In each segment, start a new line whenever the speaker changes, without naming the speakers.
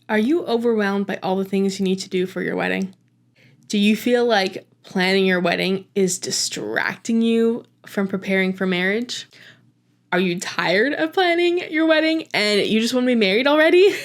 Are you overwhelmed by all the things you need to do for your wedding? Do you feel like planning your wedding is distracting you from preparing for marriage? Are you tired of planning your wedding and you just want to be married already?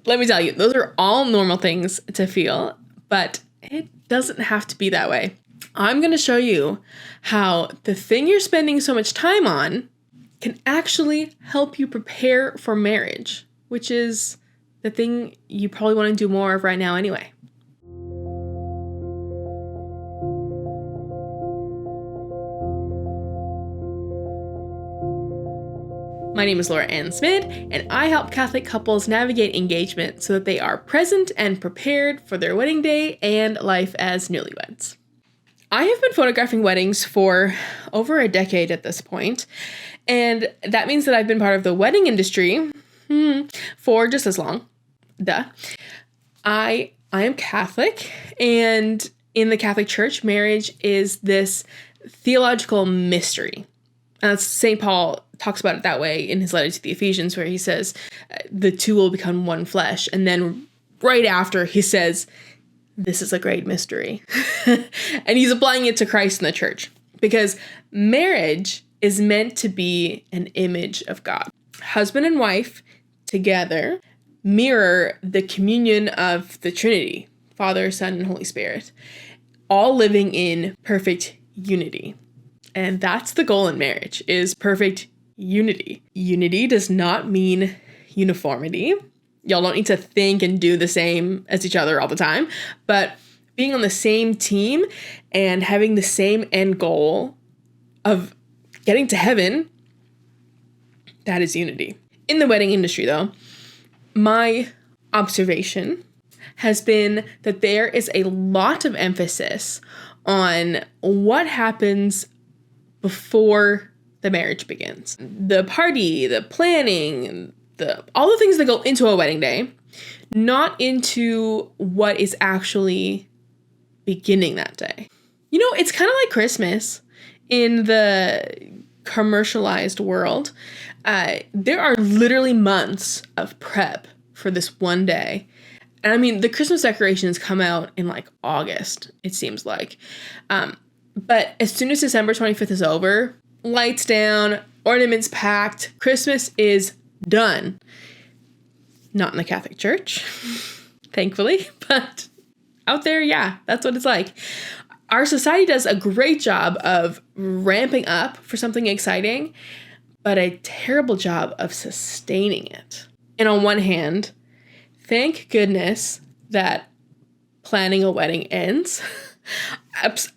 Let me tell you, those are all normal things to feel, but it doesn't have to be that way. I'm going to show you how the thing you're spending so much time on can actually help you prepare for marriage, which is the thing you probably want to do more of right now anyway. My name is Laura-Anne Smid, and I help Catholic couples navigate engagement so that they are present and prepared for their wedding day and life as newlyweds. I have been photographing weddings for over a decade at this point, and that means that I've been part of the wedding industry for just as long. I am Catholic, and in the Catholic Church, marriage is this theological mystery. St. Paul talks about it that way in his letter to the Ephesians, where he says the two will become one flesh. And then right after he says, this is a great mystery. And he's applying it to Christ and the church, because marriage is meant to be an image of God. Husband and wife together mirror the communion of the Trinity, Father, Son, and Holy Spirit, all living in perfect unity. And that's the goal in marriage, is perfect unity. Unity does not mean uniformity. Y'all don't need to think and do the same as each other all the time, but being on the same team and having the same end goal of getting to heaven, that is unity. In the wedding industry, though, my observation has been that there is a lot of emphasis on what happens before the marriage begins. The party, the planning, all the things that go into a wedding day, not into what is actually beginning that day. You know, it's kind of like Christmas in the commercialized world. There are literally months of prep for this one day. And I mean, the Christmas decorations come out in like August, it seems like. But as soon as December 25th is over, lights down, ornaments packed, Christmas is done. Not in the Catholic Church, thankfully, but out there, yeah, that's what it's like. Our society does a great job of ramping up for something exciting, but a terrible job of sustaining it. And on one hand, thank goodness that planning a wedding ends.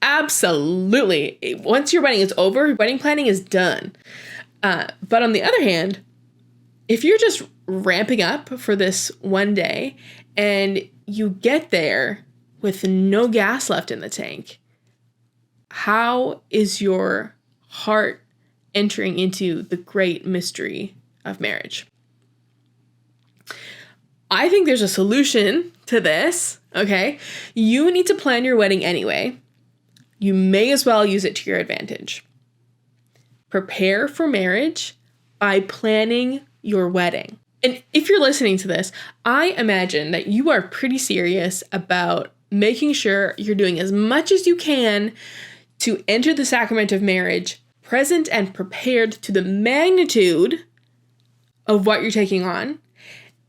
Absolutely. Once your wedding is over, wedding planning is done. But on the other hand, if you're just ramping up for this one day and you get there with no gas left in the tank, how is your heart entering into the great mystery of marriage? I think there's a solution to this, okay? You need to plan your wedding anyway. You may as well use it to your advantage. Prepare for marriage by planning your wedding. And if you're listening to this, I imagine that you are pretty serious about making sure you're doing as much as you can to enter the sacrament of marriage present and prepared to the magnitude of what you're taking on,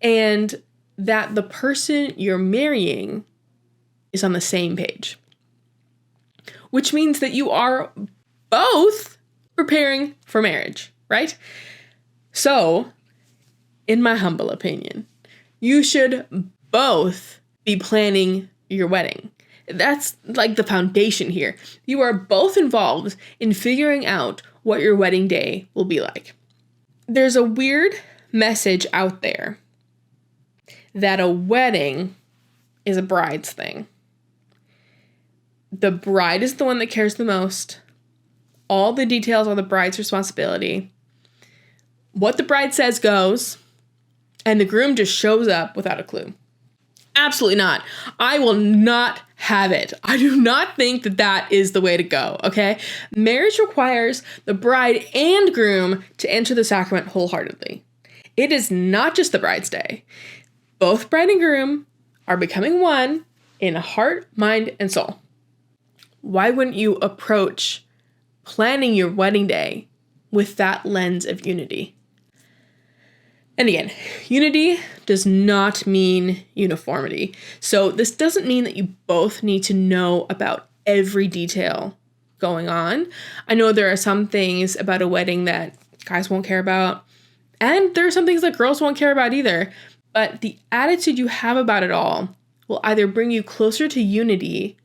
and that the person you're marrying is on the same page. Which means that you are both preparing for marriage, right? So, in my humble opinion, you should both be planning your wedding. That's like the foundation here. You are both involved in figuring out what your wedding day will be like. There's a weird message out there that a wedding is a bride's thing. The bride is the one that cares the most. All the details are the bride's responsibility. What the bride says goes, and the groom just shows up without a clue. Absolutely not. I will not have it. I do not think that that is the way to go, okay? Marriage requires the bride and groom to enter the sacrament wholeheartedly. It is not just the bride's day. Both bride and groom are becoming one in heart, mind, and soul. Why wouldn't you approach planning your wedding day with that lens of unity? And again, unity does not mean uniformity. So this doesn't mean that you both need to know about every detail going on. I know there are some things about a wedding that guys won't care about, and there are some things that girls won't care about either. But the attitude you have about it all will either bring you closer to unity,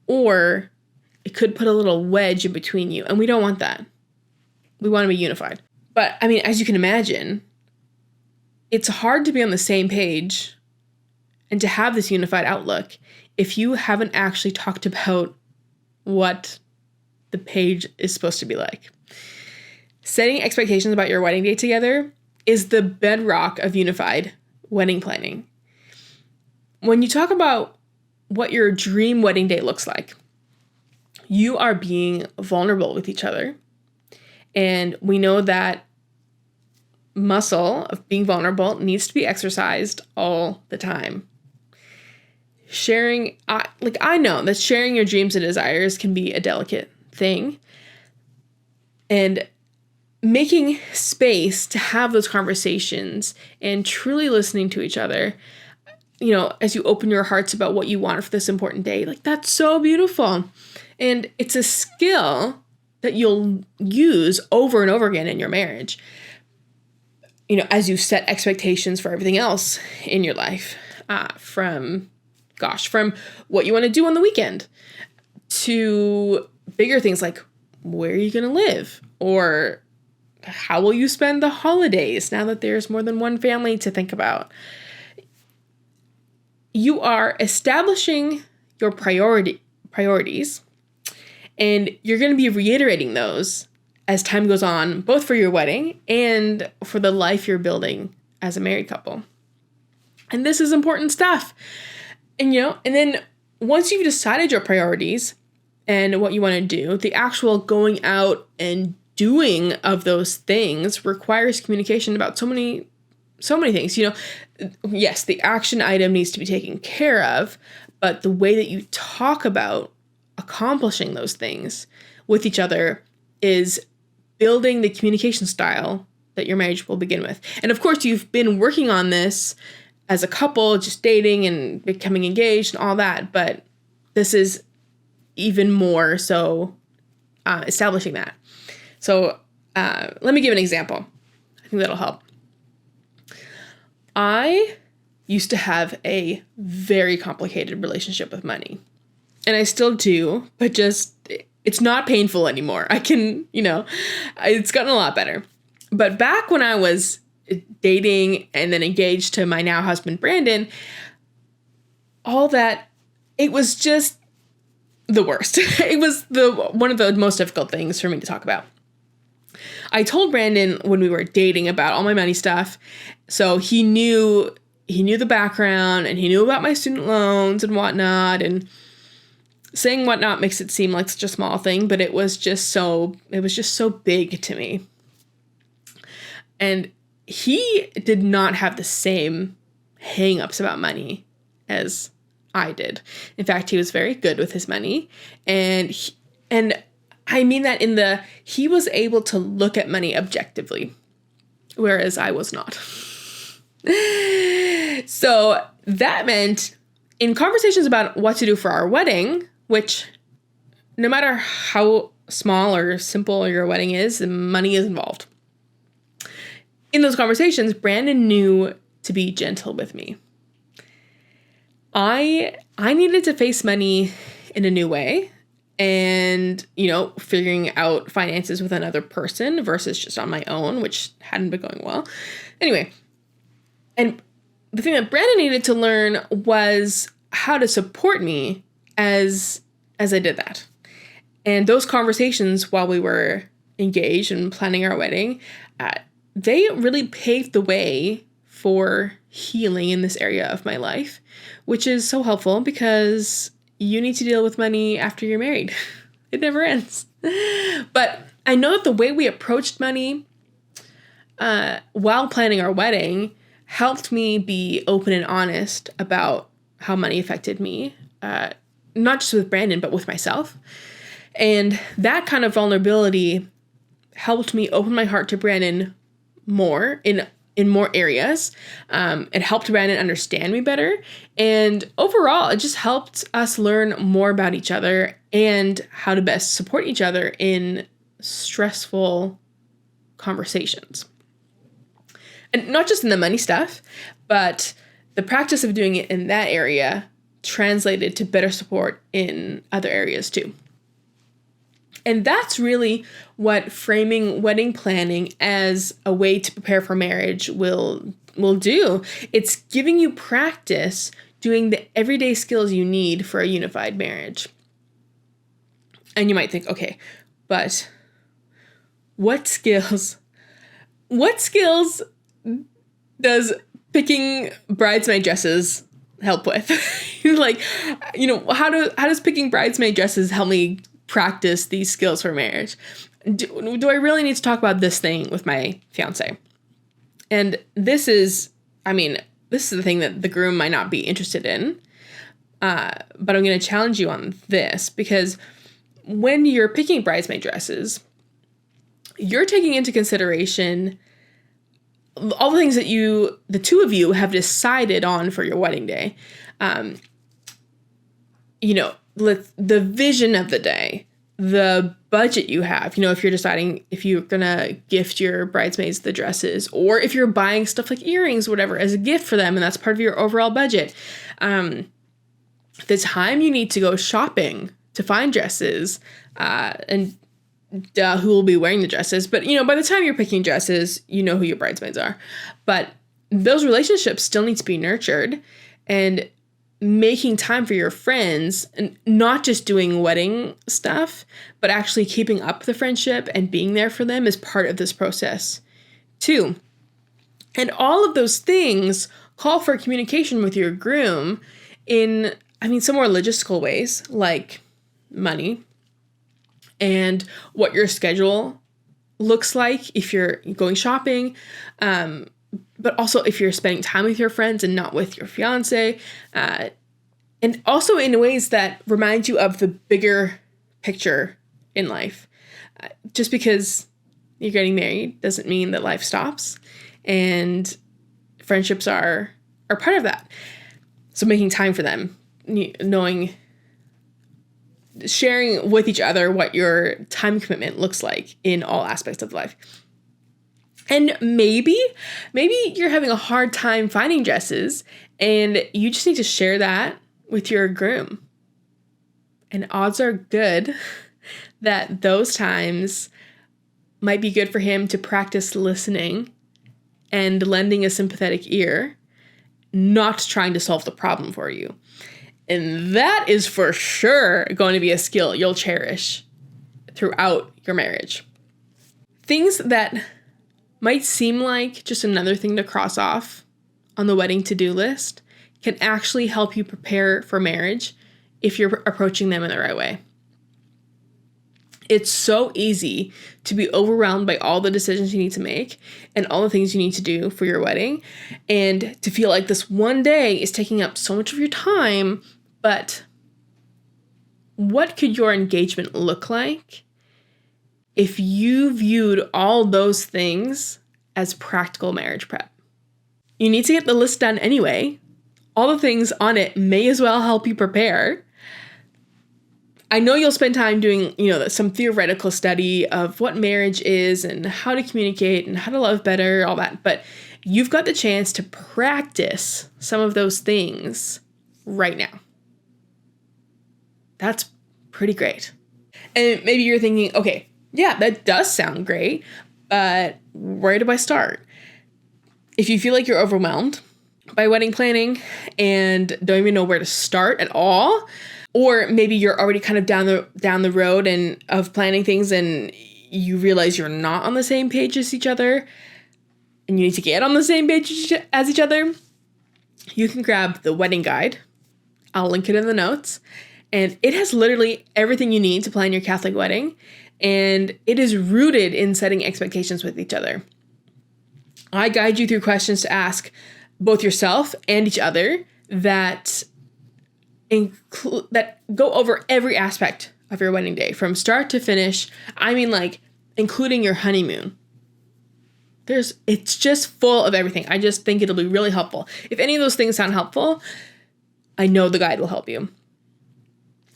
or it could put a little wedge in between you. And we don't want that. We want to be unified. But I mean, as you can imagine, it's hard to be on the same page and to have this unified outlook if you haven't actually talked about what the page is supposed to be like. Setting expectations about your wedding day together is the bedrock of unified wedding planning. When you talk about what your dream wedding day looks like, you are being vulnerable with each other. And we know that muscle of being vulnerable needs to be exercised all the time. I know that sharing your dreams and desires can be a delicate thing. And making space to have those conversations and truly listening to each other, as you open your hearts about what you want for this important day, that's so beautiful. And it's a skill that you'll use over and over again in your marriage, as you set expectations for everything else in your life, from what you want to do on the weekend to bigger things like where are you going to live, or how will you spend the holidays now that there's more than one family to think about. You are establishing your priorities, and you're going to be reiterating those as time goes on, both for your wedding and for the life you're building as a married couple. And this is important stuff. And then once you've decided your priorities and what you want to do, the actual going out and doing of those things requires communication about so many things. Yes, the action item needs to be taken care of, but the way that you talk about accomplishing those things with each other is building the communication style that your marriage will begin with. And of course, you've been working on this as a couple, just dating and becoming engaged and all that, but this is even more so establishing that. So let me give an example. I think that'll help. I used to have a very complicated relationship with money. And I still do, but just it's not painful anymore. It's gotten a lot better. But back when I was dating and then engaged to my now husband, Brandon, all that, it was just the worst. It was one of the most difficult things for me to talk about. I told Brandon when we were dating about all my money stuff. So he knew the background, and he knew about my student loans and whatnot, and saying whatnot makes it seem like such a small thing, but it was just so big to me. And he did not have the same hang-ups about money as I did. In fact, he was very good with his money. And I mean that he was able to look at money objectively, whereas I was not. So that meant in conversations about what to do for our wedding, which no matter how small or simple your wedding is, the money is involved. In those conversations, Brandon knew to be gentle with me. I needed to face money in a new way, and, figuring out finances with another person versus just on my own, which hadn't been going well. Anyway, and the thing that Brandon needed to learn was how to support me as I did that. And those conversations while we were engaged and planning our wedding, they really paved the way for healing in this area of my life, which is so helpful because you need to deal with money after you're married. It never ends. But I know that the way we approached money while planning our wedding, helped me be open and honest about how money affected me, not just with Brandon, but with myself. And that kind of vulnerability helped me open my heart to Brandon more in more areas. It helped Brandon understand me better. And overall, it just helped us learn more about each other and how to best support each other in stressful conversations. And not just in the money stuff, but the practice of doing it in that area translated to better support in other areas too. And that's really what framing wedding planning as a way to prepare for marriage will do. It's giving you practice doing the everyday skills you need for a unified marriage. And you might think, okay, but what skills does picking bridesmaid dresses help with? Like, how does picking bridesmaid dresses help me practice these skills for marriage? Do I really need to talk about this thing with my fiance? And this is the thing that the groom might not be interested in. But I'm going to challenge you on this, because when you're picking bridesmaid dresses, you're taking into consideration all the things that the two of you have decided on for your wedding day. The vision of the day, the budget you have, if you're deciding if you're going to gift your bridesmaids the dresses, or if you're buying stuff like earrings, whatever, as a gift for them, and that's part of your overall budget. The time you need to go shopping to find dresses, and who will be wearing the dresses. But, by the time you're picking dresses, you know who your bridesmaids are. But those relationships still need to be nurtured, and making time for your friends, and not just doing wedding stuff, but actually keeping up the friendship and being there for them is part of this process too. And all of those things call for communication with your groom in, some more logistical ways, like money and what your schedule looks like if you're going shopping, but also if you're spending time with your friends and not with your fiance, and also in ways that remind you of the bigger picture in life. Just because you're getting married doesn't mean that life stops, and friendships are part of that. So making time for them, sharing with each other what your time commitment looks like in all aspects of life. And maybe you're having a hard time finding dresses, and you just need to share that with your groom. And odds are good that those times might be good for him to practice listening and lending a sympathetic ear, not trying to solve the problem for you. And that is for sure going to be a skill you'll cherish throughout your marriage. Things that might seem like just another thing to cross off on the wedding to-do list can actually help you prepare for marriage if you're approaching them in the right way. It's so easy to be overwhelmed by all the decisions you need to make and all the things you need to do for your wedding, and to feel like this one day is taking up so much of your time. But what could your engagement look like if you viewed all those things as practical marriage prep? You need to get the list done anyway. All the things on it may as well help you prepare. I know you'll spend time doing, some theoretical study of what marriage is and how to communicate and how to love better, all that. But you've got the chance to practice some of those things right now. That's pretty great. And maybe you're thinking, okay, yeah, that does sound great, but where do I start? If you feel like you're overwhelmed by wedding planning and don't even know where to start at all, or maybe you're already kind of down the road and of planning things, and you realize you're not on the same page as each other, and you need to get on the same page as each other, you can grab the wedding guide. I'll link it in the notes. And it has literally everything you need to plan your Catholic wedding. And it is rooted in setting expectations with each other. I guide you through questions to ask both yourself and each other that go over every aspect of your wedding day from start to finish. I mean, like, including your honeymoon. It's just full of everything. I just think it'll be really helpful. If any of those things sound helpful, I know the guide will help you.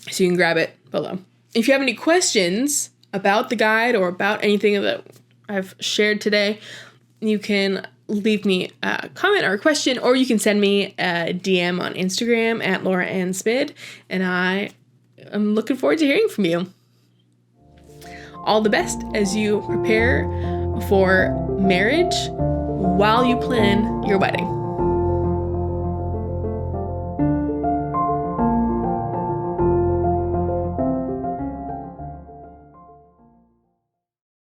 So you can grab it below. If you have any questions about the guide or about anything that I've shared today, you can leave me a comment or a question, or you can send me a DM on Instagram at Laura-Anne Smid, and I am looking forward to hearing from you. All the best as you prepare for marriage while you plan your wedding.